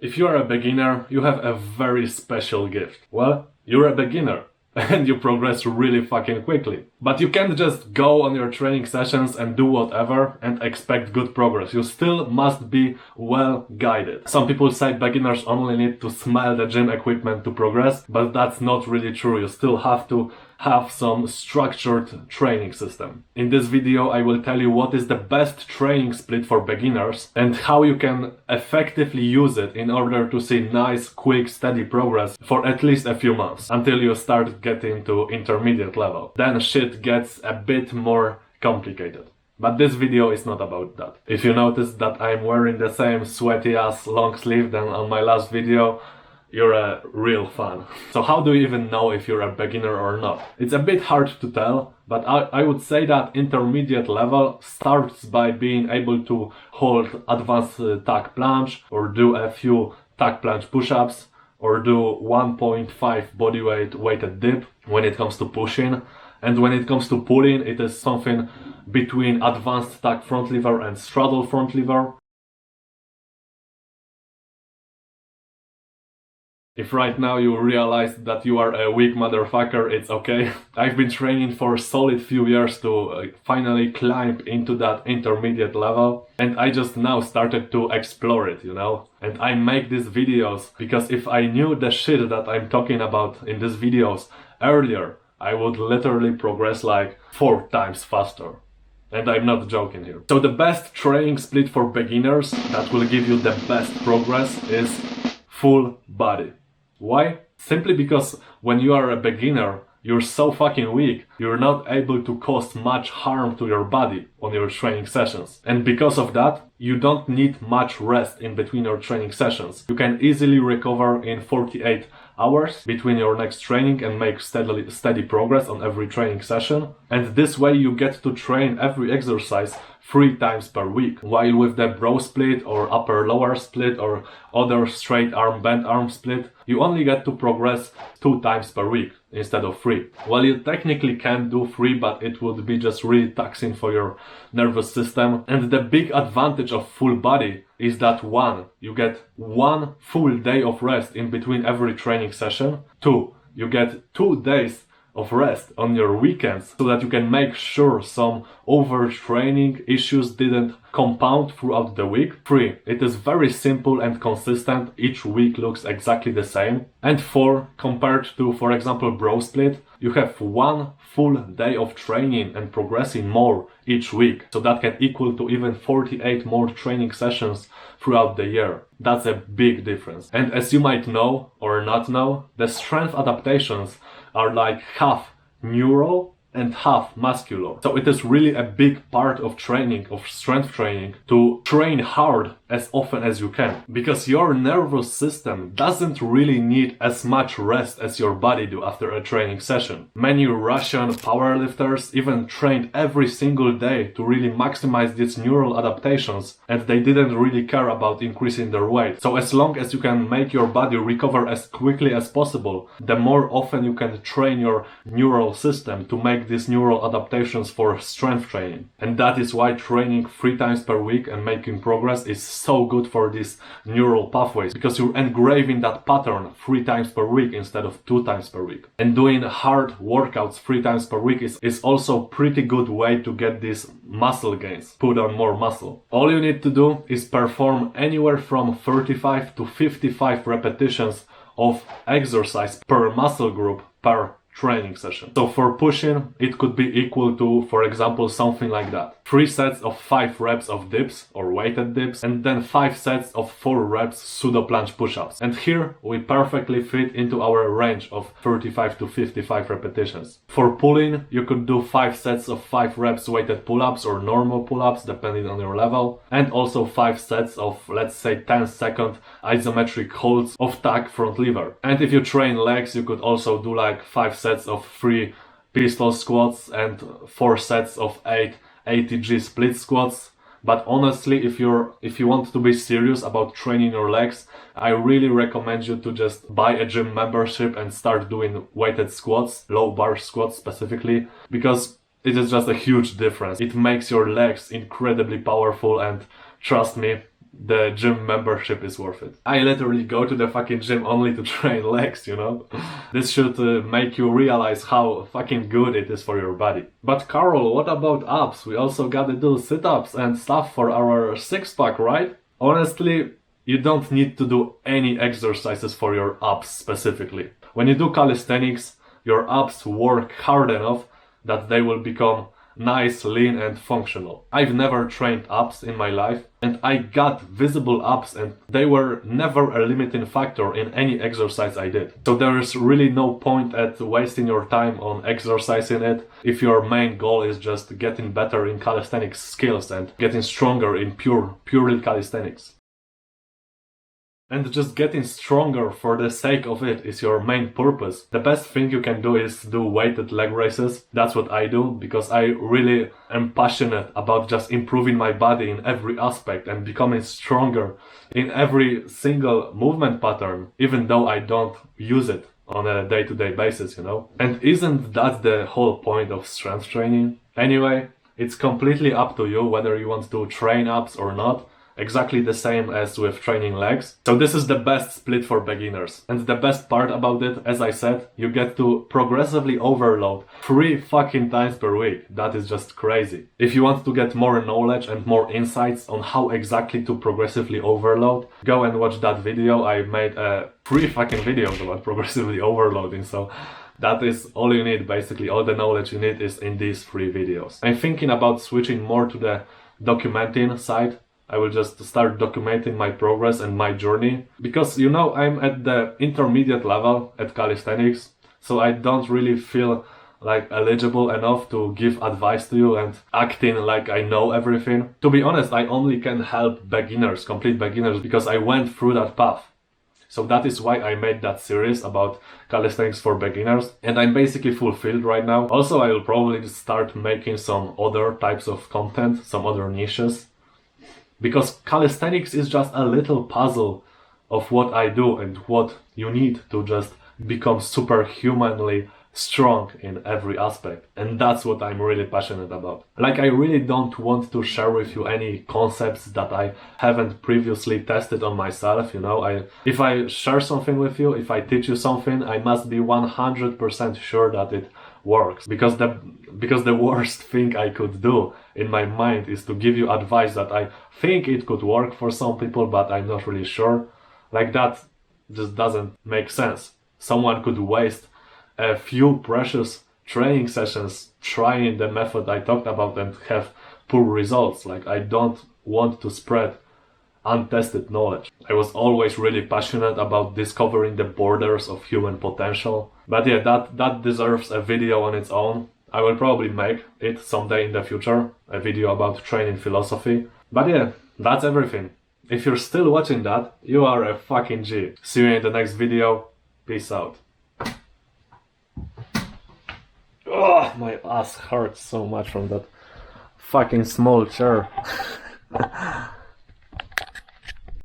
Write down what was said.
If you are a beginner, you have a very special gift. Well, you're a beginner and you progress really fucking quickly. But you can't just go on your training sessions and do whatever and expect good progress. You still must be well guided. Some people say beginners only need to smell the gym equipment to progress, but that's not really true. You still have to have some structured training system. In this video I will tell you what is the best training split for beginners and how you can effectively use it in order to see nice, quick, steady progress for at least a few months until you start getting to intermediate level. Then shit gets a bit more complicated. But this video is not about that. If you notice that I'm wearing the same sweaty ass long sleeve than on my last video, you're a real fan. So how do you even know if you're a beginner or not? It's a bit hard to tell, but I would say that intermediate level starts by being able to hold advanced tag plunge or do a few tag plunge push-ups or do 1.5 bodyweight weighted dip when it comes to pushing. And when it comes to pulling, it is something between advanced tag front lever and straddle front lever. If right now you realize that you are a weak motherfucker, it's okay. I've been training for a solid few years to finally climb into that intermediate level, and I just now started to explore it, you know? And I make these videos because if I knew the shit that I'm talking about in these videos earlier, I would literally progress like 4 times faster. And I'm not joking here. So the best training split for beginners that will give you the best progress is full body. Why? Simply because when you are a beginner, you're so fucking weak, you're not able to cause much harm to your body on your training sessions. And because of that, you don't need much rest in between your training sessions. You can easily recover in 48 hours between your next training and make steady progress on every training session. And this way you get to train every exercise 3 times per week. While with the bro split or upper lower split or other straight arm bent arm split, you only get to progress 2 times per week instead of 3. Well, you technically can do 3, but it would be just really taxing for your nervous system. And the big advantage of full body is that 1, you get 1 full day of rest in between every training session. 2, you get 2 days of rest on your weekends so that you can make sure some overtraining issues didn't compound throughout the week. 3, it is very simple and consistent. Each week looks exactly the same. And 4, compared to, for example, bro split, you have 1 full day of training and progressing more each week. So that can equal to even 48 more training sessions throughout the year. That's a big difference. And as you might know or not know, the strength adaptations are like half neural and half muscular. So it is really a big part of training, of strength training, to train hard as often as you can. Because your nervous system doesn't really need as much rest as your body do after a training session. Many Russian powerlifters even trained every single day to really maximize these neural adaptations, and they didn't really care about increasing their weight. So as long as you can make your body recover as quickly as possible, the more often you can train your neural system to make these neural adaptations for strength training. And that is why training 3 times per week and making progress is so good for these neural pathways, because you're engraving that pattern 3 times per week instead of 2 times per week. And doing hard workouts 3 times per week is also a pretty good way to get these muscle gains, put on more muscle. All you need to do is perform anywhere from 35 to 55 repetitions of exercise per muscle group per training session. So for pushing, it could be equal to, for example, something like that. 3 sets of 5 reps of dips or weighted dips, and then 5 sets of 4 reps pseudo planche push-ups. And here we perfectly fit into our range of 35 to 55 repetitions. For pulling, you could do 5 sets of 5 reps weighted pull-ups or normal pull-ups depending on your level, and also 5 sets of, let's say, 10-second isometric holds of tag front lever. And if you train legs, you could also do like 5 sets of 3 pistol squats and 4 sets of 8 ATG split squats. But honestly, if you want to be serious about training your legs, I really recommend you to just buy a gym membership and start doing weighted squats, low bar squats specifically, because it is just a huge difference. It makes your legs incredibly powerful, and trust me, the gym membership is worth it. I literally go to the fucking gym only to train legs, you know? This should make you realize how fucking good it is for your body. But Carl, what about abs? We also gotta do sit-ups and stuff for our six-pack, right? Honestly, you don't need to do any exercises for your abs specifically. When you do calisthenics, your abs work hard enough that they will become nice, lean and functional. I've never trained abs in my life and I got visible abs and they were never a limiting factor in any exercise I did. So there is really no point at wasting your time on exercising it if your main goal is just getting better in calisthenics skills and getting stronger in purely calisthenics. And just getting stronger for the sake of it is your main purpose. The best thing you can do is do weighted leg races. That's what I do because I really am passionate about just improving my body in every aspect and becoming stronger in every single movement pattern, even though I don't use it on a day-to-day basis, you know? And isn't that the whole point of strength training? Anyway, it's completely up to you whether you want to train abs or not. Exactly the same as with training legs. So this is the best split for beginners. And the best part about it, as I said, you get to progressively overload 3 fucking times per week. That is just crazy. If you want to get more knowledge and more insights on how exactly to progressively overload, go and watch that video. I made 3 fucking videos about progressively overloading, so that is all you need basically. All the knowledge you need is in these 3 videos. I'm thinking about switching more to the documenting side. I will just start documenting my progress and my journey because, you know, I'm at the intermediate level at calisthenics, so I don't really feel like eligible enough to give advice to you and acting like I know everything. To be honest, I only can help beginners, complete beginners, because I went through that path. So that is why I made that series about calisthenics for beginners, and I'm basically fulfilled right now. Also, I will probably start making some other types of content, some other niches. Because calisthenics is just a little puzzle of what I do and what you need to just become superhumanly strong in every aspect. And that's what I'm really passionate about. Like, I really don't want to share with you any concepts that I haven't previously tested on myself, you know. If I share something with you, if I teach you something, I must be 100% sure that it works, because the worst thing I could do in my mind is to give you advice that I think it could work for some people, but I'm not really sure. Like, that just doesn't make sense. Someone could waste a few precious training sessions trying the method I talked about and have poor results. Like, I don't want to spread untested knowledge. I was always really passionate about discovering the borders of human potential. But yeah, that deserves a video on its own. I will probably make it someday in the future, a video about training philosophy. But yeah, that's everything. If you're still watching that, you are a fucking G. See you in the next video. Peace out. Oh, my ass hurts so much from that fucking small chair.